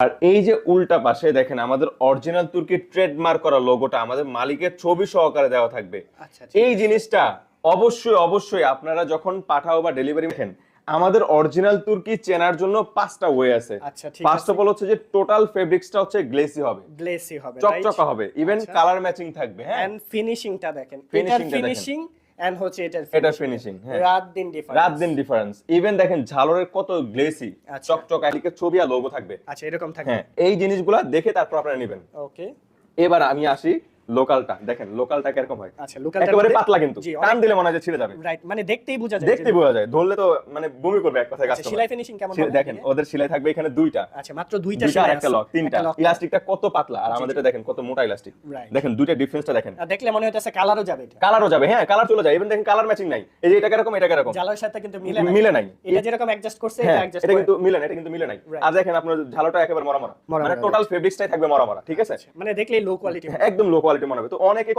আর এই যে উল্টা পাশে দেখেন আমাদের অরিজিনাল তুর্কি ট্রেডমার্ক করা লোগোটা আমাদের মালিকের ছবি সহকারে দেওয়া থাকবে। আচ্ছা, এই জিনিসটা অবশ্যই অবশ্যই আপনারা যখন পাঠাও বা ডেলিভারি দেখেন, আমাদের অরিজিনাল তুর্কি চেনার জন্য 5টা ওয়ে আছে। আচ্ছা, ঠিক ফার্স্ট আছে। অফ অল হচ্ছে যে টোটাল ফেব্রিক্সটা হচ্ছে গ্লেসি হবে, গ্লেসি হবে, চকচকা হবে, ইভেন আচ্ছা। কালার ম্যাচিং থাকবে। হ্যাঁ, এন্ড ফিনিশিংটা দেখেন, এটার ফিনিশিংটা দেখেন। ফিনিশিং এন্ড হচ্ছে এটার এটা ফিনিশিং, হ্যাঁ, রাত দিন ডিফারেন্স। রাত দিন ডিফারেন্স। ইভেন দেখেন ঝালরের কত গ্লেসি, আচ্ছা। চকচকা, এদিকে ছবি আর লোগো থাকবে। আচ্ছা, এরকম থাকবে। হ্যাঁ, এই জিনিসগুলা দেখে তারপর আপনারা নেবেন। ওকে, এবার আমি আসি লোকালটা। দেখেন লোকালটা কিরকম হয়। আচ্ছা, লোকালটা একেবারে পাতলা, কিন্তু জি, টান দিলে মনে হয় যে ছিঁড়ে যাবে। রাইট, মানে দেখতেই বোঝা যায়, দেখতে বোঝা যায়, ধরলে তো মানে বমি করবে এক কথায় আচ্ছা, কাস্টমার। সেলাই ফিনিশিং কেমন হবে? দেখেন ওদের সেলাই থাকবে এখানে দুইটা। আচ্ছা, মাত্র দুইটা দুইটা আর সেলাই একটা আছে, লক, তিনটা। একটা লক। ইলাস্টিকটা কত পাতলা আর আমাদেরটা দেখেন কত মোটা ইলাস্টিক। Right. দেখেন দুইটা ডিফারেন্সটা দেখেন। আর দেখলে মনে হচ্ছে কালারও যাবে এটা। কালারও যাবে, হ্যাঁ কালার চলে যায়। ইভেন দেখেন কালার ম্যাচিং নাই, এই যে এটা কিরকম এটা কিরকম, জালার সাথে কিন্তু মিলে নাই। এটা যেরকম অ্যাডজাস্ট করছে এটা হ্যাঁ, অ্যাডজাস্ট এটা করে। কিন্তু মিলে না, এটা কিন্তু মিলে নাই। Right. আর দেখেন আপনার ঝালোটা একেবারে মরা মরা, মরা মানে মরা, টোটাল ফেব্রিক্সটাই থাকবে মরা মরা, ঠিক আছে? মানে দেখলেই লো কোয়ালিটি। একদম লো কোয়ালিটি মনে হবে। তো অনেকে